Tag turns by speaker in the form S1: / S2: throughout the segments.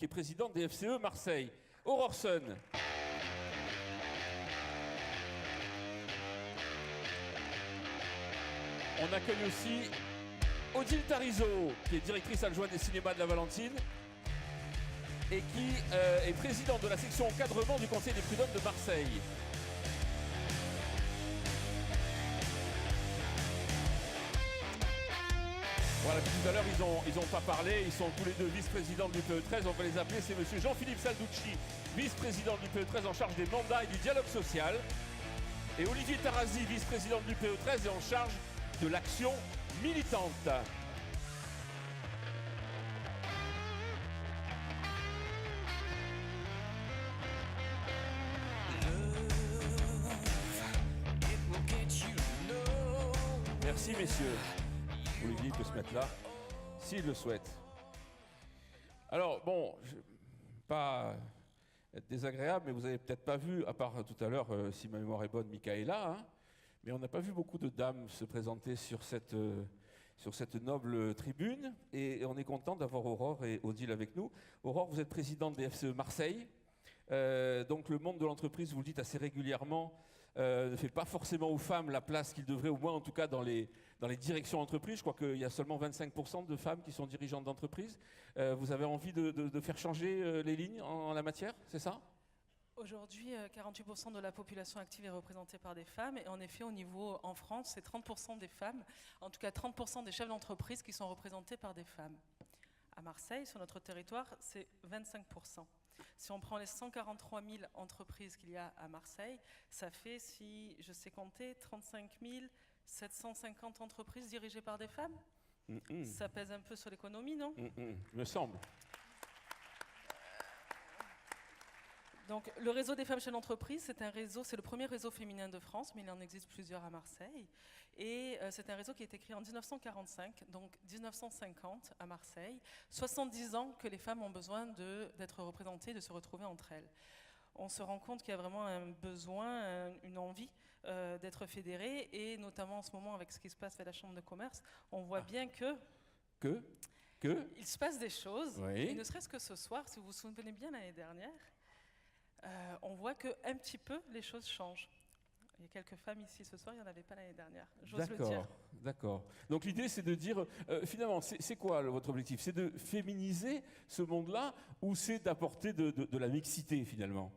S1: qui est présidente des FCE Marseille. Aurore Sun. On accueille aussi Odile Tarizo, qui est directrice adjointe des cinémas de la Valentine et qui est présidente de la section encadrement du Conseil des prud'hommes de Marseille. Voilà, tout à l'heure, ils ont pas parlé, ils sont tous les deux vice-présidents du PE13. On va les appeler, c'est monsieur Jean-Philippe Salducci, vice-président du PE13 en charge des mandats et du dialogue social. Et Olivier Tarazi, vice-président du PE13 et en charge de l'action militante. Merci messieurs. Olivier peut se mettre là, s'il le souhaite. Alors bon, pas être désagréable, mais vous avez peut-être pas vu, à part tout à l'heure, si ma mémoire est bonne, Michaela, hein, mais on n'a pas vu beaucoup de dames se présenter sur cette noble tribune, et on est content d'avoir Aurore et Odile avec nous. Aurore, vous êtes présidente des FCE Marseille, donc le monde de l'entreprise, vous le dites assez régulièrement, ne fait pas forcément aux femmes la place qu'ils devraient, au moins en tout cas dans les directions d'entreprise. Je crois qu'il y a seulement 25% de femmes qui sont dirigeantes d'entreprise. Vous avez envie de faire changer les lignes en la matière, c'est ça ?
S2: Aujourd'hui, 48% de la population active est représentée par des femmes. Et en effet, au niveau en France, c'est 30% des femmes, en tout cas 30% des chefs d'entreprise qui sont représentés par des femmes. À Marseille, sur notre territoire, c'est 25%. Si on prend les 143 000 entreprises qu'il y a à Marseille, ça fait, si je sais compter, 35 750 entreprises dirigées par des femmes. Ça pèse un peu sur l'économie, non ?
S1: Me semble.
S2: Donc, le réseau des femmes chefs d'entreprise, c'est le premier réseau féminin de France, mais il en existe plusieurs à Marseille. Et c'est un réseau qui a été créé en 1945, donc 1950 à Marseille. 70 ans que les femmes ont besoin d'être représentées, de se retrouver entre elles. On se rend compte qu'il y a vraiment un besoin, une envie d'être fédérées, et notamment en ce moment avec ce qui se passe à la Chambre de commerce, on voit bien il se passe des choses,
S1: oui.
S2: Et ne serait-ce que ce soir, si vous vous souvenez bien l'année dernière, on voit qu'un petit peu les choses changent. Il y a quelques femmes ici ce soir, il n'y en avait pas l'année dernière, j'ose le dire.
S1: D'accord. Donc l'idée c'est de dire, finalement, c'est quoi votre objectif ? C'est de féminiser ce monde-là ou c'est d'apporter de la mixité finalement ?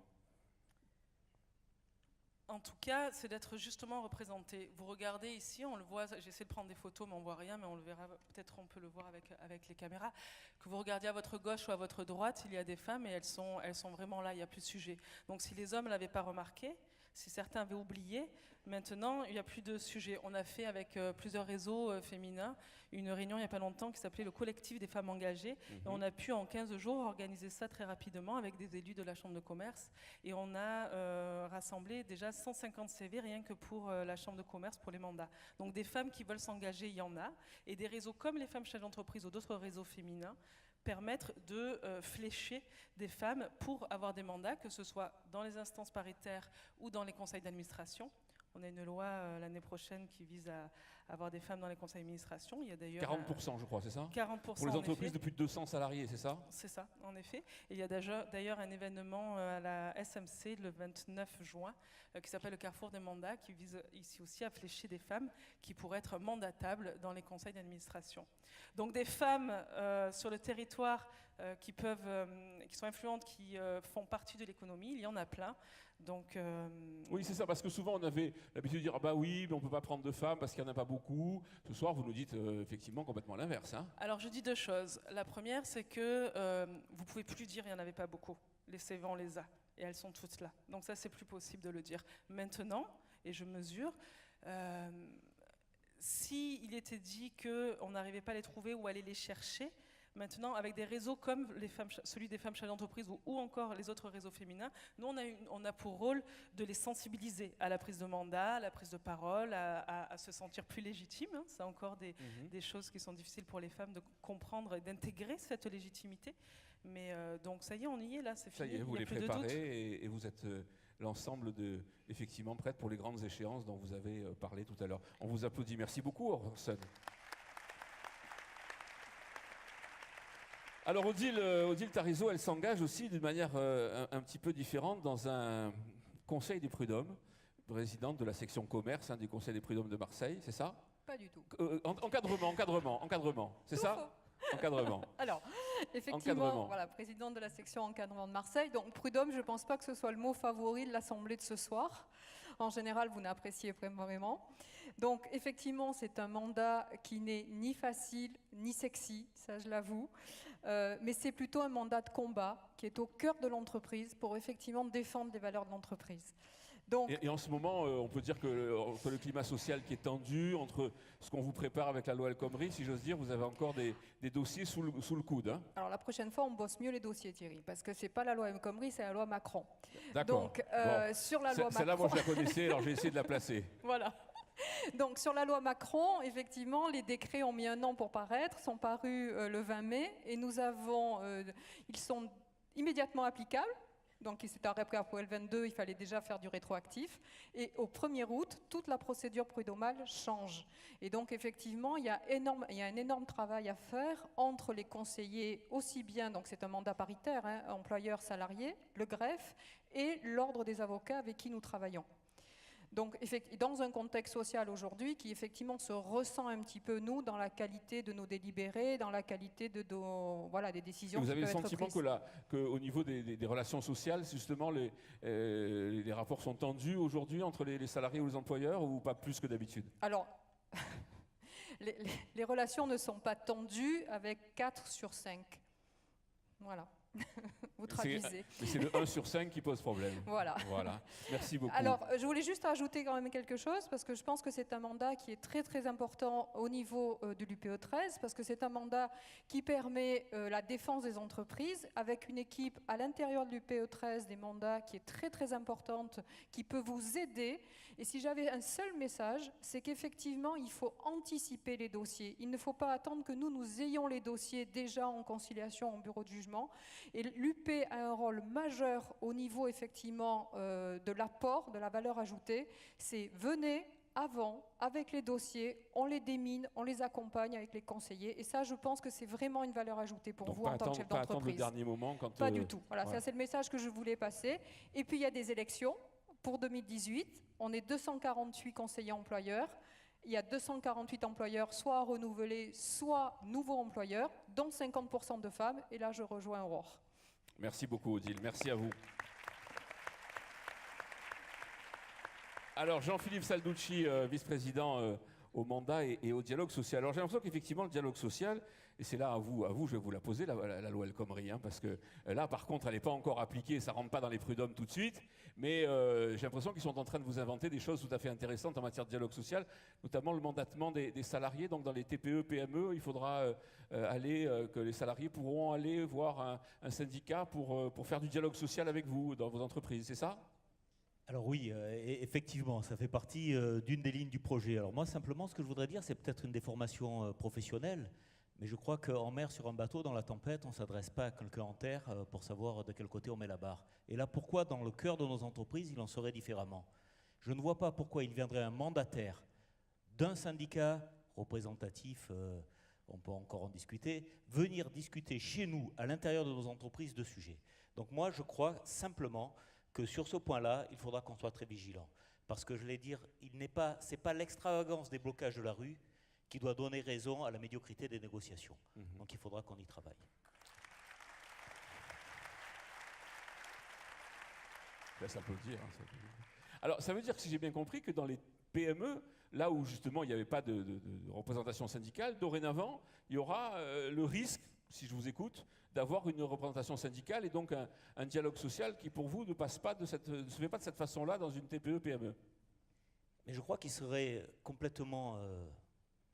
S2: En tout cas, c'est d'être justement représenté. Vous regardez ici, on le voit, j'essaie de prendre des photos, mais on ne voit rien, mais on le verra, peut-être on peut le voir avec les caméras. Que vous regardiez à votre gauche ou à votre droite, il y a des femmes et elles sont vraiment là, il n'y a plus de sujet. Donc si les hommes ne l'avaient pas remarqué, si certains avaient oublié, maintenant il n'y a plus de sujet. On a fait avec plusieurs réseaux féminins une réunion il n'y a pas longtemps qui s'appelait le collectif des femmes engagées. Et on a pu en 15 jours organiser ça très rapidement avec des élus de la Chambre de commerce. Et on a rassemblé déjà 150 CV rien que pour la Chambre de commerce pour les mandats. Donc des femmes qui veulent s'engager, il y en a. Et des réseaux comme les femmes chefs d'entreprise ou d'autres réseaux féminins permettre de flécher des femmes pour avoir des mandats, que ce soit dans les instances paritaires ou dans les conseils d'administration. On a une loi l'année prochaine qui vise à avoir des femmes dans les conseils d'administration. Il y a d'ailleurs
S1: 40%, je crois, c'est ça ?
S2: 40%.
S1: Pour les entreprises de plus de 200 salariés, c'est ça ?
S2: C'est ça, en effet. Et il y a d'ailleurs un événement à la SMC le 29 juin qui s'appelle le Carrefour des mandats, qui vise ici aussi à flécher des femmes qui pourraient être mandatables dans les conseils d'administration. Donc des femmes sur le territoire qui sont influentes, qui font partie de l'économie, il y en a plein. Donc,
S1: oui, c'est ça, parce que souvent on avait l'habitude de dire « Ah bah oui, mais on ne peut pas prendre de femmes parce qu'il n'y en a pas beaucoup ». Ce soir, vous nous dites effectivement complètement l'inverse. Hein.
S2: Alors, je dis deux choses. La première, c'est que vous ne pouvez plus dire « il n'y en avait pas beaucoup ». Les CV, on les a. Et elles sont toutes là. Donc ça, c'est plus possible de le dire. Maintenant, et je mesure, s'il était dit qu'on n'arrivait pas à les trouver ou à aller les chercher, maintenant, avec des réseaux comme celui des femmes chefs d'entreprise ou encore les autres réseaux féminins, nous, on a pour rôle de les sensibiliser à la prise de mandat, à la prise de parole, à se sentir plus légitimes. Hein. C'est encore des choses qui sont difficiles pour les femmes de comprendre et d'intégrer cette légitimité. Mais donc, ça y est, on y est, là, c'est fini.
S1: Ça y est, vous les préparez et vous êtes l'ensemble effectivement prêtes pour les grandes échéances dont vous avez parlé tout à l'heure. On vous applaudit. Merci beaucoup, Orson. Alors Odile Tarizo, elle s'engage aussi d'une manière un petit peu différente dans un conseil des prud'hommes, présidente de la section commerce du conseil des prud'hommes de Marseille, c'est ça?
S3: Pas du tout.
S1: Encadrement, c'est
S3: Tout
S1: ça?
S3: faux.
S1: Encadrement.
S3: Alors, effectivement,
S1: Encadrement.
S3: voilà, présidente de la section encadrement de Marseille. Donc, prud'homme, je ne pense pas que ce soit le mot favori de l'Assemblée de ce soir. En général, vous n'appréciez pas vraiment. Donc, effectivement, c'est un mandat qui n'est ni facile, ni sexy, ça je l'avoue. Mais c'est plutôt un mandat de combat qui est au cœur de l'entreprise pour effectivement défendre les valeurs de l'entreprise. Donc,
S1: Et en ce moment, on peut dire que entre le climat social qui est tendu, entre ce qu'on vous prépare avec la loi El Khomri, si j'ose dire, vous avez encore des dossiers sous le coude. Hein.
S3: alors la prochaine fois, on bosse mieux les dossiers, Thierry, parce que c'est pas la loi El Khomri, c'est la loi Macron.
S1: D'accord.
S3: Donc,
S1: Bon.
S3: sur la loi Macron...
S1: Celle-là, moi, je la connaissais, alors j'ai essayé de la placer.
S3: Voilà. Donc sur la loi Macron, effectivement, les décrets ont mis 1 an pour paraître, sont parus le 20 mai, et ils sont immédiatement applicables. Donc c'était après L 22, il fallait déjà faire du rétroactif. Et au 1er août, toute la procédure prud'homale change. Et donc effectivement, il y a un énorme travail à faire entre les conseillers, aussi bien, donc c'est un mandat paritaire, employeur-salarié, le greffe, et l'ordre des avocats avec qui nous travaillons. Donc, dans un contexte social aujourd'hui qui effectivement se ressent un petit peu, nous, dans la qualité de nos délibérés, dans la qualité de des décisions qui peuvent être prises.
S1: Vous avez le sentiment qu'au niveau des relations sociales, justement, les rapports sont tendus aujourd'hui entre les salariés ou les employeurs, ou pas plus que d'habitude?
S3: Alors, les relations ne sont pas tendues avec 4 sur 5. Voilà. Vous traduisez.
S1: C'est le 1 sur 5 qui pose problème.
S3: Voilà.
S1: Merci beaucoup.
S3: Alors, je voulais juste ajouter quand même quelque chose, parce que je pense que c'est un mandat qui est très très important au niveau de l'UPE 13, parce que c'est un mandat qui permet la défense des entreprises, avec une équipe à l'intérieur de l'UPE 13, des mandats qui est très très importante, qui peut vous aider. Et si j'avais un seul message, c'est qu'effectivement, il faut anticiper les dossiers. Il ne faut pas attendre que nous ayons les dossiers déjà en conciliation en bureau de jugement. Et l'UP a un rôle majeur au niveau effectivement de l'apport, de la valeur ajoutée. C'est venez avant, avec les dossiers, on les démine, on les accompagne avec les conseillers. Et ça, je pense que c'est vraiment une valeur ajoutée pour vous en tant que chef d'entreprise.
S1: Pas attendre le dernier moment quand...
S3: Pas du tout. Voilà, ça c'est le message que je voulais passer. Et puis il y a des élections pour 2018. On est 248 conseillers employeurs. Il y a 248 employeurs, soit à renouveler, soit nouveaux employeurs, dont 50% de femmes. Et là, je rejoins Aurore.
S1: Merci beaucoup, Odile. Merci à vous. Alors, Jean-Philippe Salducci, vice-président au mandat et au dialogue social. Alors, j'ai l'impression qu'effectivement, le dialogue social, et c'est là à vous, je vais vous la poser, la loi El Khomri, parce que là, par contre, elle n'est pas encore appliquée, ça ne rentre pas dans les prud'hommes tout de suite, mais j'ai l'impression qu'ils sont en train de vous inventer des choses tout à fait intéressantes en matière de dialogue social, notamment le mandatement des salariés. Donc, dans les TPE, PME, il faudra que les salariés pourront aller voir un syndicat pour faire du dialogue social avec vous dans vos entreprises, c'est ça ?
S4: Alors oui, effectivement, ça fait partie d'une des lignes du projet. Alors moi, simplement, ce que je voudrais dire, c'est peut-être une déformation professionnelle, mais je crois qu'en mer, sur un bateau, dans la tempête, on ne s'adresse pas à quelqu'un en terre pour savoir de quel côté on met la barre. Et là, pourquoi, dans le cœur de nos entreprises, il en serait différemment? Je ne vois pas pourquoi il viendrait un mandataire d'un syndicat représentatif, on peut encore en discuter, venir discuter chez nous, à l'intérieur de nos entreprises, de sujets. Donc moi, je crois simplement que sur ce point-là, il faudra qu'on soit très vigilant. Parce que je vais dire, c'est pas l'extravagance des blocages de la rue qui doit donner raison à la médiocrité des négociations. Donc il faudra qu'on y travaille.
S1: Ben, ça peut le dire. Alors, ça veut dire que si j'ai bien compris que dans les PME, là où justement il n'y avait pas de représentation syndicale, dorénavant, il y aura le risque, si je vous écoute, d'avoir une représentation syndicale et donc un dialogue social qui, pour vous, ne se fait pas de cette façon-là dans une TPE-PME.
S4: Mais je crois qu'il serait complètement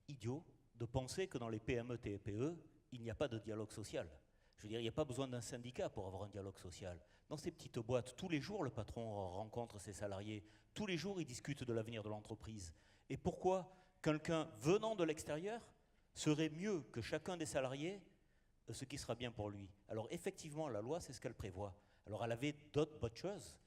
S4: idiot de penser que dans les PME, TPE, il n'y a pas de dialogue social. Je veux dire, il n'y a pas besoin d'un syndicat pour avoir un dialogue social. Dans ces petites boîtes, tous les jours, le patron rencontre ses salariés. Tous les jours, il discute de l'avenir de l'entreprise. Et pourquoi quelqu'un venant de l'extérieur serait mieux que chacun des salariés ce qui sera bien pour lui? Alors effectivement, la loi, c'est ce qu'elle prévoit. Alors elle avait d'autres bonnes choses,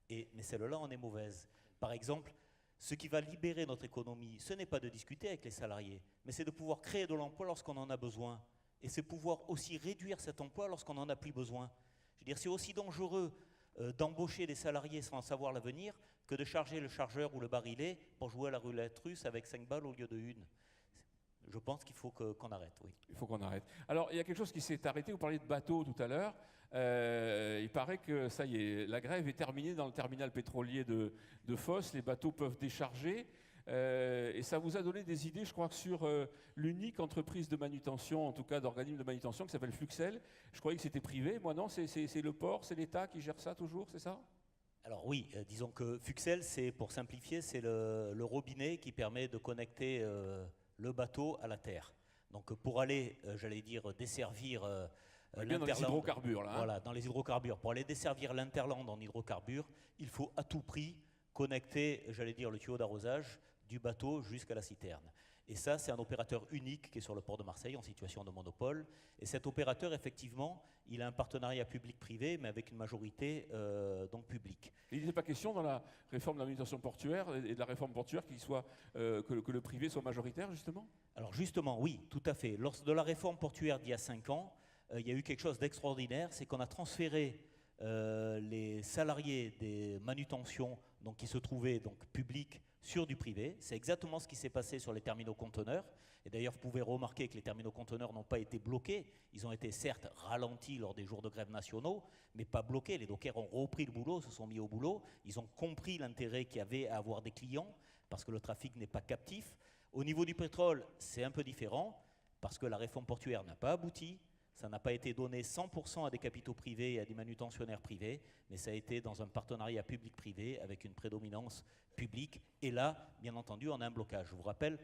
S4: mais celle-là en est mauvaise. Par exemple, ce qui va libérer notre économie, ce n'est pas de discuter avec les salariés, mais c'est de pouvoir créer de l'emploi lorsqu'on en a besoin. et c'est pouvoir aussi réduire cet emploi lorsqu'on n'en a plus besoin. Je veux dire, c'est aussi dangereux d'embaucher des salariés sans savoir l'avenir que de charger le chargeur ou le barillet pour jouer à la roulette russe avec 5 balles au lieu de 1. Je pense qu'il faut qu'on arrête, oui.
S1: Il faut qu'on arrête. Alors, il y a quelque chose qui s'est arrêté. Vous parliez de bateaux tout à l'heure. Il paraît que ça y est, la grève est terminée dans le terminal pétrolier de Fos. Les bateaux peuvent décharger. Et ça vous a donné des idées, je crois, sur l'unique entreprise de manutention, en tout cas d'organisme de manutention, qui s'appelle Fluxel. Je croyais que c'était privé. Moi, non, c'est le port, c'est l'État qui gère ça toujours, c'est ça?
S4: Alors oui, disons que Fluxel, c'est, pour simplifier, c'est le robinet qui permet de connecter le bateau à la terre. Donc pour aller, j'allais dire, desservir
S1: bien dans les hydrocarbures, là. Hein.
S4: Voilà, dans les hydrocarbures. Pour aller desservir l'Interland en hydrocarbures, il faut à tout prix connecter, j'allais dire, le tuyau d'arrosage du bateau jusqu'à la citerne. Et ça, c'est un opérateur unique qui est sur le port de Marseille en situation de monopole. Et cet opérateur, effectivement, il a un partenariat public-privé, mais avec une majorité donc publique.
S1: Il n'était pas question dans la réforme de la manutention portuaire et de la réforme portuaire que le privé soit majoritaire, justement?
S4: Alors justement, oui, tout à fait. Lors de la réforme portuaire d'il y a 5 ans, il y a eu quelque chose d'extraordinaire, c'est qu'on a transféré les salariés des manutentions donc, qui se trouvaient donc, publics sur du privé. C'est exactement ce qui s'est passé sur les terminaux conteneurs. Et d'ailleurs, vous pouvez remarquer que les terminaux conteneurs n'ont pas été bloqués. Ils ont été certes ralentis lors des jours de grève nationaux, mais pas bloqués. Les dockers ont repris le boulot, se sont mis au boulot. Ils ont compris l'intérêt qu'il y avait à avoir des clients, parce que le trafic n'est pas captif. Au niveau du pétrole, c'est un peu différent, parce que la réforme portuaire n'a pas abouti. Ça n'a pas été donné 100% à des capitaux privés et à des manutentionnaires privés, mais ça a été dans un partenariat public-privé avec une prédominance publique. Et là, bien entendu, on a un blocage. Je vous rappelle,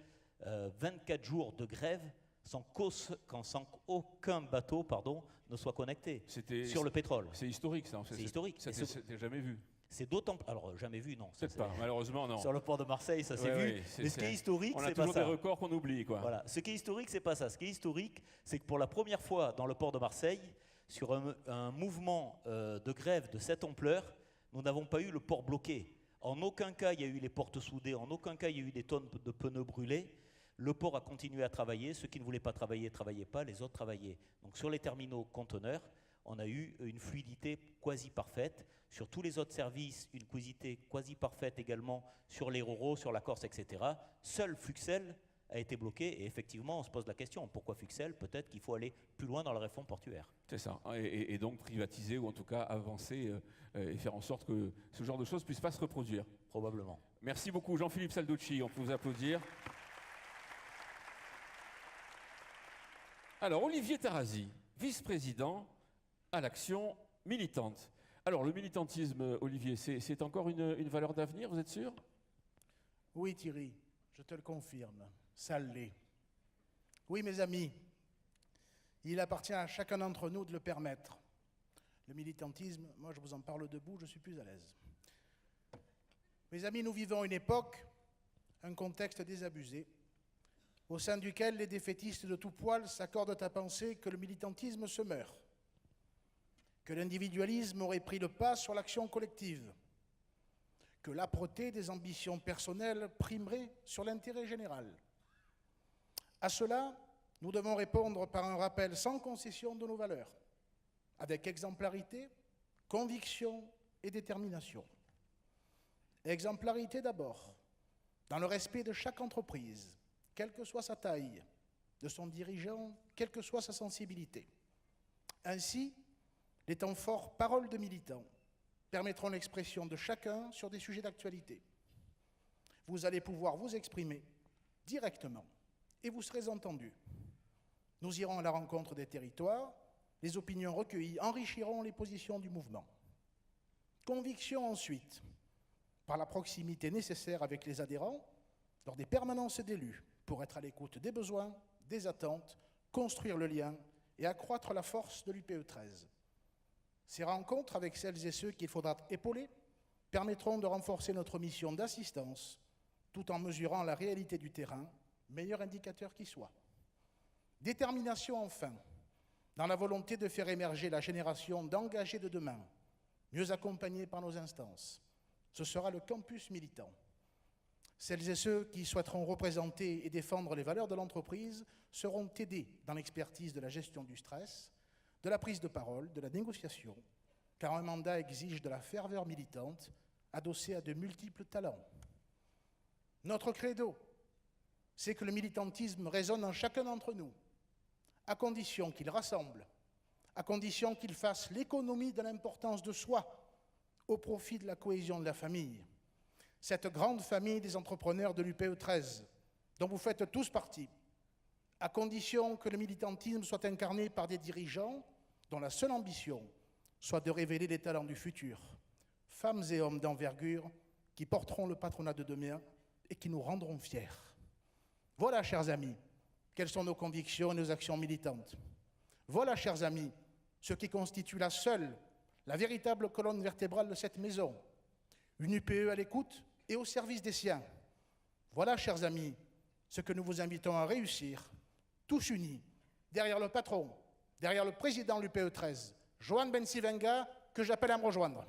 S4: 24 jours de grève sans qu'aucun bateau ne soit connecté sur le pétrole.
S1: C'est historique, ça.
S4: C'est historique.
S1: Ça n'était jamais vu.
S4: C'est d'autant... Alors, jamais vu, non.
S1: Peut-être pas, malheureusement, non.
S4: Sur le port de Marseille, ça s'est vu. Mais ce qui est historique, c'est pas ça.
S1: On a toujours des records qu'on oublie, quoi.
S4: Voilà. Ce qui est historique, c'est pas ça. Ce qui est historique, c'est que pour la première fois dans le port de Marseille, sur un mouvement de grève de cette ampleur, nous n'avons pas eu le port bloqué. En aucun cas, il y a eu les portes soudées. En aucun cas, il y a eu des tonnes de pneus brûlés. Le port a continué à travailler. Ceux qui ne voulaient pas travailler, travaillaient pas. Les autres travaillaient. Donc sur les terminaux conteneurs, on a eu une fluidité quasi parfaite. Sur tous les autres services, une fluidité quasi parfaite également sur les Roro, sur la Corse, etc. Seul Fluxel a été bloqué. Et effectivement, on se pose la question, pourquoi Fluxel? Peut-être qu'il faut aller plus loin dans la réforme portuaire.
S1: C'est ça. Et donc privatiser ou en tout cas avancer et faire en sorte que ce genre de choses ne puisse pas se reproduire.
S4: Probablement.
S1: Merci beaucoup Jean-Philippe Salducci. On peut vous applaudir. Alors Olivier Tarazi, vice-président à l'Action militante. Alors, le militantisme, Olivier, c'est encore une valeur d'avenir, vous êtes sûr?
S5: Oui, Thierry, je te le confirme, ça l'est. Oui, mes amis, il appartient à chacun d'entre nous de le permettre. Le militantisme, moi je vous en parle debout, je suis plus à l'aise. Mes amis, nous vivons une époque, un contexte désabusé, au sein duquel les défaitistes de tout poil s'accordent à penser que le militantisme se meurt, que l'individualisme aurait pris le pas sur l'action collective, que l'âpreté des ambitions personnelles primerait sur l'intérêt général. À cela, nous devons répondre par un rappel sans concession de nos valeurs, avec exemplarité, conviction et détermination. Exemplarité d'abord, dans le respect de chaque entreprise, quelle que soit sa taille, de son dirigeant, quelle que soit sa sensibilité. Ainsi, les temps forts paroles de militants permettront l'expression de chacun sur des sujets d'actualité. Vous allez pouvoir vous exprimer directement et vous serez entendus. Nous irons à la rencontre des territoires, les opinions recueillies enrichiront les positions du mouvement. Conviction ensuite, par la proximité nécessaire avec les adhérents, lors des permanences d'élus, pour être à l'écoute des besoins, des attentes, construire le lien et accroître la force de l'UPE 13. Ces rencontres avec celles et ceux qu'il faudra épauler permettront de renforcer notre mission d'assistance tout en mesurant la réalité du terrain, meilleur indicateur qui soit. Détermination enfin, dans la volonté de faire émerger la génération d'engagés de demain, mieux accompagnés par nos instances. Ce sera le campus militant. Celles et ceux qui souhaiteront représenter et défendre les valeurs de l'entreprise seront aidés dans l'expertise de la gestion du stress, de la prise de parole, de la négociation, car un mandat exige de la ferveur militante adossée à de multiples talents. Notre credo, c'est que le militantisme résonne en chacun d'entre nous, à condition qu'il rassemble, à condition qu'il fasse l'économie de l'importance de soi au profit de la cohésion de la famille. Cette grande famille des entrepreneurs de l'UPE 13, dont vous faites tous partie, à condition que le militantisme soit incarné par des dirigeants dont la seule ambition soit de révéler les talents du futur, femmes et hommes d'envergure qui porteront le patronat de demain et qui nous rendront fiers. Voilà, chers amis, quelles sont nos convictions et nos actions militantes. Voilà, chers amis, ce qui constitue la seule, la véritable colonne vertébrale de cette maison. Une UPE à l'écoute et au service des siens. Voilà, chers amis, ce que nous vous invitons à réussir, tous unis, derrière le patron, derrière le président de l'UPE 13, Johan Bensivenga, que j'appelle à me rejoindre.